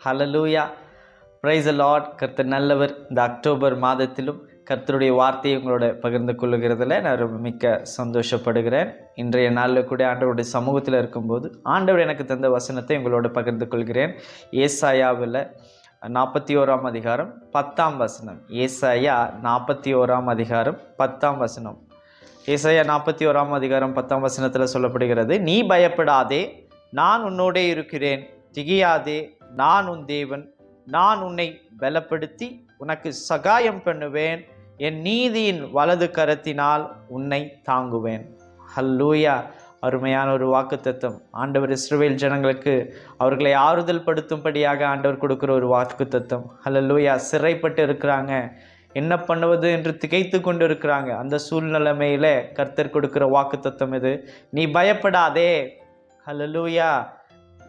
Hallelujah, praise the Lord. கர்த்தர் நல்லவர். இந்த அக்டோபர் மாதத்திலும் கர்த்தருடைய வார்த்தையை உங்களோட பகிர்ந்து கொள்ளுகிறதுல நான் ரொம்ப மிக்க சந்தோஷப்படுகிறேன். இன்றைய நாளில் கூட ஆண்டவருடைய சமூகத்தில் இருக்கும்போது ஆண்டவர் எனக்கு தந்த வசனத்தை உங்களோட பகிர்ந்து கொள்கிறேன். ஏசாயாவில் 41 அதிகாரம் 10 வசனம். ஏசாயா 41 அதிகாரம் 10 வசனம். ஏசாயா 41 அதிகாரம் 10 வசனத்தில் சொல்லப்படுகிறது, நீ பயப்படாதே, நான் உன்னோடே இருக்கிறேன். திகையாதே, நான் உன் தேவன். நான் உன்னை பலப்படுத்தி உனக்கு சகாயம் பண்ணுவேன். என் நீதியின் வலது கரத்தினால் உன்னை தாங்குவேன். ஹல்லேலூயா. அருமையான ஒரு வாக்குத்தத்தம். ஆண்டவர் இஸ்ரவேல் ஜனங்களுக்கு அவர்களை ஆறுதல் படுத்தும்படியாக ஆண்டவர் கொடுக்குற ஒரு வாக்குத்தத்தம். ஹல்லேலூயா. சிறைப்பட்டு இருக்கிறாங்க, என்ன பண்ணுவது என்று திகைத்து கொண்டு இருக்கிறாங்க. அந்த சூழ்நிலைமையில கர்த்தர் கொடுக்கிற வாக்குத்தத்தம் இது. நீ பயப்படாதே. ஹல்லேலூயா.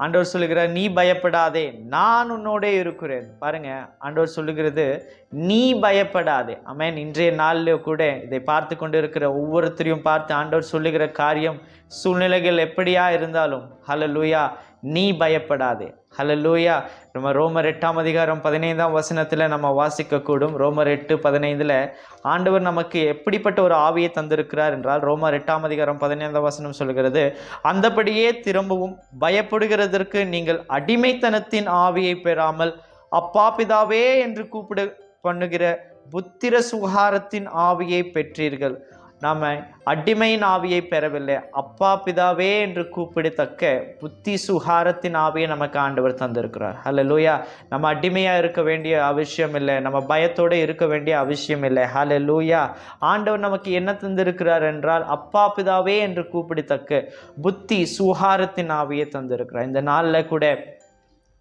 ஆண்டவர் சொல்லுகிறார், நீ பயப்படாதே, நான் உன்னோட இருக்கிறேன். பாருங்க, ஆண்டவர் சொல்லுகிறது நீ பயப்படாதே. ஆமென். இன்றைய நாளில் கூட இதை பார்த்து கொண்டு இருக்கிற ஒவ்வொருத்தரையும் பார்த்து ஆண்டவர் சொல்லுகிற காரியம், சூழ்நிலைகள் எப்படியா இருந்தாலும் ஹல்லேலூயா, நீ பயப்படாதே. ஹல்லேலூயா. நம்ம ரோமர் 8 அதிகாரம் 15 வசனத்தில் நம்ம வாசிக்கக்கூடும். ரோமர் 8:15 ஆண்டவர் நமக்கு எப்படிப்பட்ட ஒரு ஆவியை தந்திருக்கிறார் என்றால், ரோமர் 8 அதிகாரம் 15 வசனம் சொல்கிறது, அந்தபடியே திரும்பவும் பயப்படுகிறதற்கு நீங்கள் அடிமைத்தனத்தின் ஆவியை பெறாமல் அப்பா பிதாவே என்று கூப்பிட பண்ணுகிற புத்திர சுகாரத்தின் ஆவியை பெற்றீர்கள். நாம் அடிமையின் ஆவியை பெறவில்லை, அப்பா பிதாவே என்று கூப்பிடத்தக்க புத்தி சுகாரத்தின் ஆவியை நமக்கு ஆண்டவர் தந்திருக்கிறார். ஹல்லேலூயா. நம்ம அடிமையாக இருக்க வேண்டிய அவசியம் இல்லை, நம்ம பயத்தோடு இருக்க வேண்டிய அவசியம் இல்லை. ஹல்லேலூயா. ஆண்டவர் நமக்கு என்ன தந்திருக்கிறார் என்றால், அப்பா பிதாவே என்று கூப்பிடத்தக்க புத்தி சுகாரத்தின் ஆவியை தந்திருக்கிறார். இந்த நாளில் கூட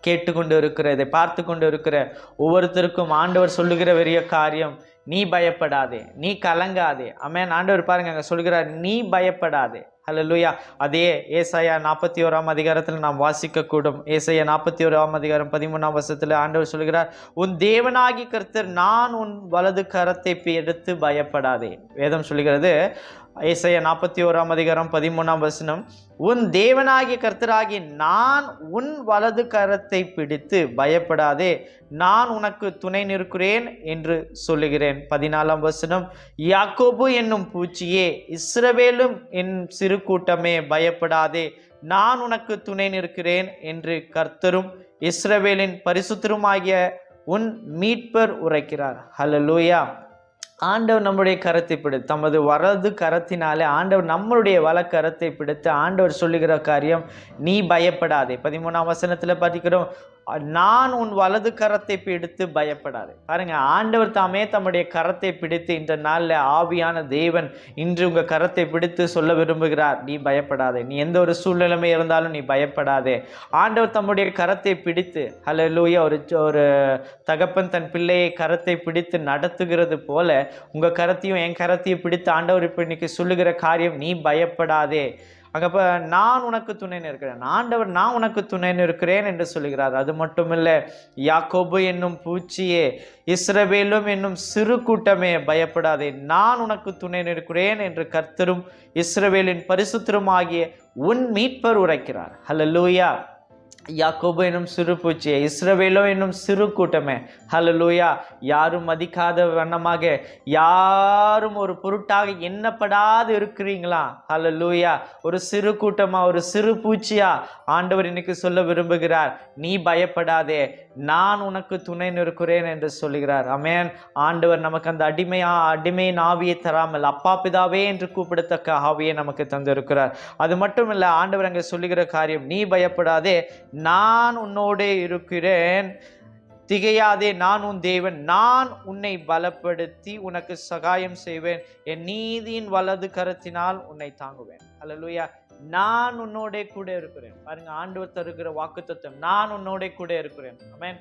கேட்டுக்கொண்டு இருக்கிற, இதை பார்த்து கொண்டு இருக்கிற ஒவ்வொருத்தருக்கும் ஆண்டவர் சொல்லுகிற பெரிய காரியம், நீ பயப்படாதே, நீ கலங்காதே. ஆமென். ஆண்டவர் பாருங்க அங்க சொல்கிறார், நீ பயப்படாதே. ஹல்லேலூயா. அதே ஏசாயா 41 அதிகாரத்தில் நாம் வாசிக்க கூடும். ஏசாயா 41 அதிகாரம் 13 வசனத்தில் ஆண்டவர் சொல்கிறார், உன் தேவனாகி கர்த்தர் நான் உன் வலது கரத்தை எடுத்து பயப்படாதே. வேதம் சொல்கிறது, ஏசாயா 41 அதிகாரம் 13 வசனம், உன் தேவனாகிய கர்த்தராகி நான் உன் வலது கரத்தை பிடித்து பயப்படாதே, நான் உனக்கு துணை நிற்கிறேன் என்று சொல்லுகிறேன். 14 வசனம், யாக்கோபு என்னும் பூச்சியே, இஸ்ரவேலும் என் சிறு கூட்டமே பயப்படாதே, நான் உனக்கு துணை நிற்கிறேன் என்று கர்த்தரும் இஸ்ரவேலின் பரிசுத்தருமாகிய உன் மீட்பர் உரைக்கிறார். ஹல்லேலூயா. ஆண்டவர் நம்முடைய கரத்தை பிடித்து, தமது வலது கரத்தினாலே ஆண்டவர் நம்மளுடைய வலக்கரத்தை பிடித்து ஆண்டவர் சொல்லுகிற காரியம், நீ பயப்படாதே. 13 வசனத்தில் பார்க்கிறோம், நான் உன் வலது கரத்தை பிடித்து பயப்படாதே. பாருங்க, ஆண்டவர் தாமே தம்முடைய கரத்தை பிடித்து இந்த நாளில் ஆவியான தேவன் இன்று உங்க கரத்தை பிடித்து சொல்ல விரும்புகிறார், நீ பயப்படாதே. நீ எந்த ஒரு சூழ்நிலைமை இருந்தாலும் நீ பயப்படாதே. ஆண்டவர் தம்முடைய கரத்தை பிடித்து, ஹல்லேலூயா, ஒரு தகப்பன் தன் பிள்ளையை கரத்தை பிடித்து நடத்துகிறது போல உங்க கரத்தையும் என் கரத்தையும் பிடித்து ஆண்டவர் இப்ப இன்னைக்கு சொல்லுகிற காரியம், நீ பயப்படாதே. அங்கப்ப நான் உனக்கு துணை நிற்கிறேன். ஆண்டவர் நான் உனக்கு துணை நிற்கிறேன் என்று சொல்லுகிறார். அது மட்டுமில்ல, யாக்கோபு என்னும் பூச்சியே, இஸ்ரவேலும் என்னும் சிறு கூட்டமே பயப்படாதே, நான் உனக்கு துணை நிற்கிறேன் என்று கர்த்தரும் இஸ்ரவேலின் பரிசுத்தருமாகிய உன் மீட்பர் உரைக்கிறார். ஹல்லேலூயா. யாக்கோபு என்னும் சிறு பூச்சியே, இஸ்ரவேலோ என்னும் சிறு கூட்டமே. ஹல்லேலூயா. யாரும் மதிக்காத வண்ணமாக, யாரும் ஒரு பொருட்டாக எண்ணப்படாது இருக்கிறீங்களா? ஹல்லேலூயா. ஒரு சிறு கூட்டமா, ஒரு சிறு பூச்சியா ஆண்டவர் இன்னைக்கு சொல்ல விரும்புகிறார், நீ பயப்படாதே, நான் உனக்கு துணை நிற்கிறேன் என்று சொல்லுகிறார். ஆமென். ஆண்டவர் நமக்கு அந்த அடிமையின் ஆவியை தராமல் அப்பா பிதாவே என்று கூப்பிடத்தக்க ஆவியை நமக்கு தந்திருக்கிறார். அது மட்டும் இல்ல, ஆண்டவர் அங்கே சொல்லுகிற காரியம், நீ பயப்படாதே, நான் உன்னோடே இருக்கிறேன். திகையாதே, நான் உன் தேவன். நான் உன்னை பலப்படுத்தி உனக்கு சகாயம் செய்வேன். என் நீதியின் வலது கரத்தினால் உன்னை தாங்குவேன். ஹல்லேலூயா. நான் உன்னோட கூட இருக்கிறேன். பாருங்க, ஆண்டவர் தருகிற வாக்குத்தத்தம், நான் உன்னோட கூட இருக்கிறேன். ஆமென்.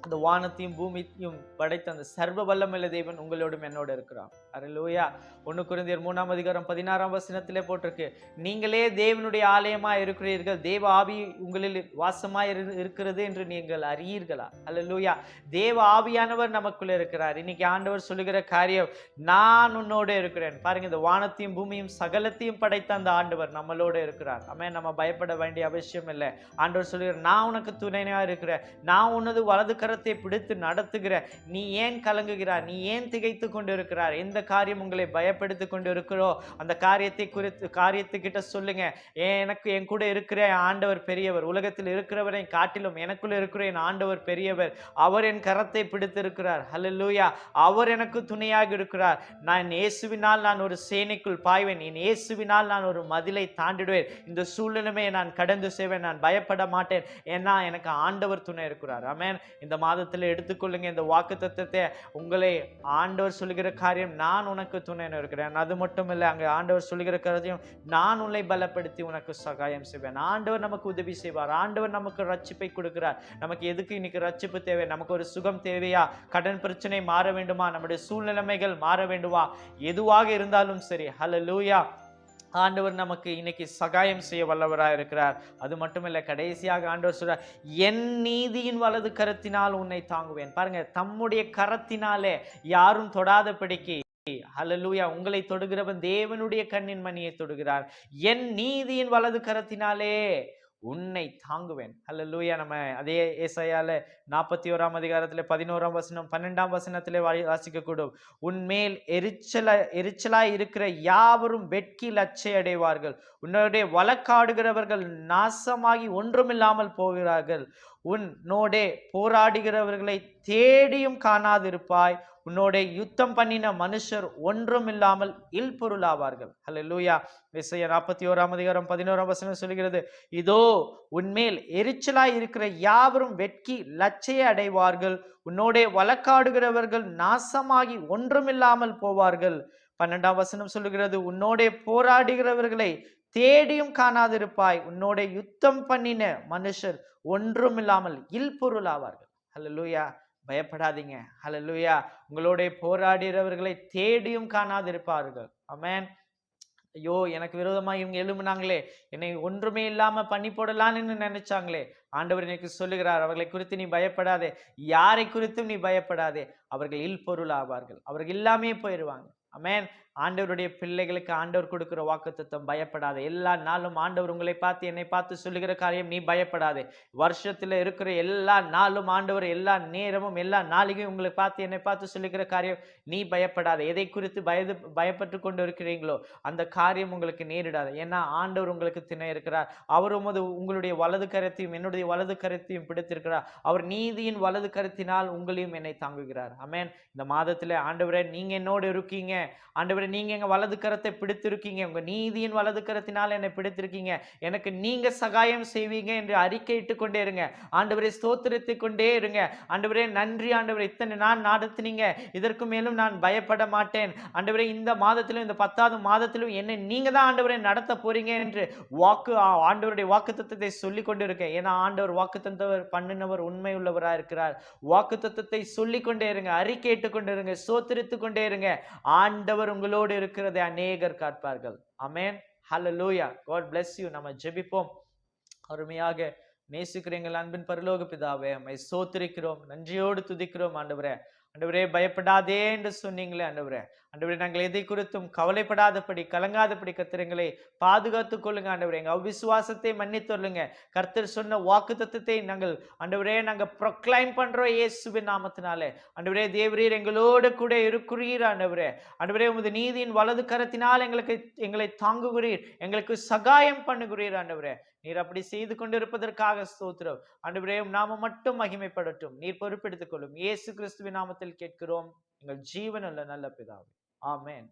அந்த வானத்தையும் பூமியையும் படைத்த அந்த சர்வ வல்லமையுள்ள தேவன் உங்களோடும் என்னோட இருக்கிறார். அல்லேலூயா. 1 கொரிந்தியர் 3:16 போட்டிருக்கு, நீங்களே தேவனுடைய ஆலயமா இருக்கிறீர்கள், தேவ ஆவி உங்களில் வாசமாய் இருக்கிறது என்று நீங்கள் அறியீர்களா? அல்லேலூயா. தேவ ஆவியானவர் நமக்குள்ள இருக்கிறார். இன்னைக்கு ஆண்டவர் சொல்லுகிற காரியம், நான் உன்னோட இருக்கிறேன். பாருங்க, இந்த வானத்தையும் பூமியும் சகலத்தையும் படைத்த அந்த ஆண்டவர் நம்மளோட இருக்கிறார். ஆமென். நம்ம பயப்பட வேண்டிய அவசியம் இல்லை. ஆண்டவர் சொல்லுகிறார், நான் உனக்கு துணையா இருக்கிறேன், நான் உனது வலது கரத்தை பிடித்து நடத்துகிற, நீ ஏன் கலங்குகிறார், நீ ஏன் திகைத்து கொண்டு இருக்கிறார், எந்த காரியம் உங்களை பயப்படுத்தி கொண்டு இருக்கிறோ அந்த காரியத்துக்கிட்ட சொல்லுங்க, எனக்கு என் கூட இருக்கிற ஆண்டவர் பெரியவர், உலகத்தில் இருக்கிறவரை காட்டிலும் எனக்குள்ள இருக்கிற என் ஆண்டவர் பெரியவர், அவர் என் கரத்தை பிடித்து இருக்கிறார். ஹல்லேலூயா. அவர் எனக்கு துணையாக இருக்கிறார். நான் இயேசுவினால் நான் ஒரு சேனைக்குள் பாய்வேன், என் இயேசுவினால் நான் ஒரு மதிலை தாண்டிடுவேன், இந்த சூழ்நிலையை நான் கடந்து செய்வேன், நான் பயப்பட மாட்டேன், ஏன்னா எனக்கு ஆண்டவர் துணை இருக்கிறார். ஆமென். இந்த மாதத்தில் எடுத்துக்கொள்ளுங்க இந்த வாக்குத்தத்தத்தை. உங்களை ஆண்டவர் சொல்லுகிற காரியம், நான் உனக்கு துணை இருக்கிறேன். அது மட்டும் இல்லை, அங்கே ஆண்டவர் சொல்லுகிற காரியம், நான் உன்னை பலப்படுத்தி உனக்கு சகாயம் செய்வேன். ஆண்டவர் நமக்கு உதவி செய்வார். ஆண்டவர் நமக்கு ரட்சிப்பை கொடுக்கிறார். நமக்கு எதுக்கு இன்னைக்கு ரட்சிப்பு தேவை? நமக்கு ஒரு சுகம் தேவையா? கடன் பிரச்சனை மாற வேண்டுமா? நம்முடைய சூழ்நிலைமைகள் மாற வேண்டுமா? எதுவாக இருந்தாலும் சரி, ஹல்லேலூயா, ஆண்டவர் நமக்கு இன்னைக்கு சகாயம் செய்ய வல்லவராக இருக்கிறார். அது மட்டும் இல்லை, கடைசியாக ஆண்டவர் சொல்றார், என் நீதியின் வலது கரத்தினால் உன்னை தாங்குவேன். பாருங்க, தம்முடைய கரத்தினாலே யாரும் தொடாதபடிக்கு, ஹல்லேலூயா, உங்களை தொடுகிறவன் தேவனுடைய கண்ணின் மணியை தொடுகிறார். என் நீதியின் வலது கரத்தினாலே உன்னை தாங்குவேன். ஹல்லேலூயா. நம்ம அதே ஏசாயால 41:11 12 வாசிக்க கூடும். உன்மேல் எரிச்சலாய் இருக்கிற யாவரும் வெட்கி லட்சை அடைவார்கள், உன்னுடைய வழக்காடுகிறவர்கள் நாசமாகி ஒன்றுமில்லாமல் போகிறார்கள், உன்னோடே போராடுகிறவர்களை தேடியும் காணாதிருப்பாய், உன்னோட யுத்தம் பண்ணின மனுஷர் ஒன்றும் இல்லாமல் இல்பொருளாவார்கள். ஹல்லேலூயா. எசாயா 41:11 சொல்கிறது, இதோ உன்மேல் எரிச்சலாய் இருக்கிற யாவரும் வெட்கி லட்சையை அடைவார்கள், உன்னோட வழக்காடுகிறவர்கள் நாசமாகி ஒன்றுமில்லாமல் போவார்கள். 12 சொல்லுகிறது, உன்னோட போராடுகிறவர்களை தேடியும் காணாதிருப்பாய், உன்னோட யுத்தம் பண்ணின மனுஷர் ஒன்றுமில்லாமல் இல்பொருளாவார்கள். ஹல்லேலூயா. பயப்படாதீங்க. ஹல்லேலூயா. உங்களோட போராடுகிறவர்களை தேடியும் காணாதிருப்பார்கள். ஆமென். ஐயோ, எனக்கு விரோதமா இவங்க எழும்புனாங்களே, என்னை ஒன்றுமே இல்லாம பண்ணி போடலான்னு நினைச்சாங்களே, ஆண்டவர் எனக்கு சொல்லுகிறார், அவர்களை குறித்து நீ பயப்படாதே, யாரை குறித்தும் நீ பயப்படாதே, அவர்கள் இல்பொருள் ஆவார்கள், அவர்கள் இல்லாமே போயிடுவாங்க. ஆமென். ஆண்டவருடைய பிள்ளைகளுக்கு ஆண்டவர் கொடுக்கிற வாக்குத்தத்தம், பயப்படாதே. எல்லா நாளும் ஆண்டவர் உங்களை பார்த்து என்னை பார்த்து சொல்லுகிற காரியம், நீ பயப்படாதே. வருஷத்துல இருக்கிற எல்லா நாளும் ஆண்டவர் எல்லா நேரமும் எல்லா நாளிகையும் உங்களை பார்த்து என்னை பார்த்து சொல்லுகிற காரியம், நீ பயப்படாதே. எதை குறித்து பயப்பட்டு கொண்டு இருக்கிறீங்களோ அந்த காரியம் உங்களுக்கு நேரிடாது. ஏன்னா ஆண்டவர் உங்களுக்கு துணை இருக்கிறார். அவர் உங்களுடைய வலது கரத்தையும் என்னுடைய வலது கரத்தையும் பிடித்திருக்கிறார். அவர் நீதியின் வலது கரத்தினால் உங்களையும் என்னை தாங்குகிறார். ஆமென். இந்த மாதத்துல ஆண்டவரே, நீங்க என்னோடு இருக்கீங்க, ஆண்டவரே நீங்க எங்க வலது கரத்தை பிடித்திருக்கீங்க, உங்க நீதியின் வலது கரத்தினால் என்னை பிடித்திருக்கீங்க, எனக்கு நீங்க சகாயம் செய்வீங்க என்று அறிக்கையிட்டு கொண்டே இருங்க. ஆண்டவரே ஸ்தோத்திரித்து கொண்டே இருங்க. ஆண்டவரே நன்றி ஆண்டவரே, இத்தனை நான் நடத்தினீங்க, இதற்கு மேலும் நான் பயப்பட மாட்டேன். ஆண்டவரே இந்த மாதத்திலும் இந்த 10வது மாதத்திலும் என்னை நீங்க தான் ஆண்டவரே நடத்த போறீங்க என்று ஆண்டவருடைய வாக்குத்தத்தத்தை சொல்லி கொண்டு இருக்கேன். ஏன்னா ஆண்டவர் வாக்குத்தத்தவர் பண்ணினவர் உண்மை உள்ளவராக இருக்கிறார். வாக்குத்தத்தத்தை சொல்லி கொண்டே இருங்க, அறிக்கையிட்டு கொண்டே இருங்க, ஸ்தோத்திரித்து கொண்டே இருங்க. ஆண்டவர் உங்களோடு இருக்கிறதை அநேகர் காட்பார்கள். ஆமென். ஹல்லேலூயா. God bless you. நம்ம ஜெபிப்போம். அருமையாக நேசிக்கிற எங்கள் அன்பின் பரலோக பிதாவே, உம்மை ஸ்தோத்திரிக்கிறோம், நன்றியோடு துதிக்கிறோம். ஆண்டவரே, ஆண்டவரே பயப்படாதே என்று சொன்னீங்களே ஆண்டவரே, ஆண்டவரே நாங்கள் எதை குறித்தும் கவலைப்படாதபடி கலங்காதபடி கர்த்தரை பாதுகாத்துக் கொள்ளுங்க ஆண்டவரே. எங்க அவிசுவாசத்தை மன்னித்துள்ளுங்க. கர்த்தர் சொன்ன வாக்குத்தத்தத்தை நாங்கள் ஆண்டவரே நாங்கள் ப்ரொக்ளைம் பண்றோம் இயேசுவின் நாமத்தினாலே. ஆண்டவரே தேவரீர் எங்களோடு கூட இருக்கிறீர் ஆண்டவரே. ஆண்டவரே உமது நீதியின் வலது கரத்தினால் எங்களை தாங்குகிறீர், எங்களுக்கு சகாயம் பண்ணுகிறீர் ஆண்டவரே. நீர் அப்படி செய்து கொண்டிருப்பதற்காக ஸ்தோத்திரம் ஆண்டவரே. நாம மட்டும் மகிமைப்படட்டும், நீர் பொறுப்பெடுத்துக் கொள்ளும். இயேசு கிறிஸ்துவின் நாமத்தில் கேட்கிறோம் எங்கள் ஜீவனுள்ள நல்ல பிதாவே. ஆமென்.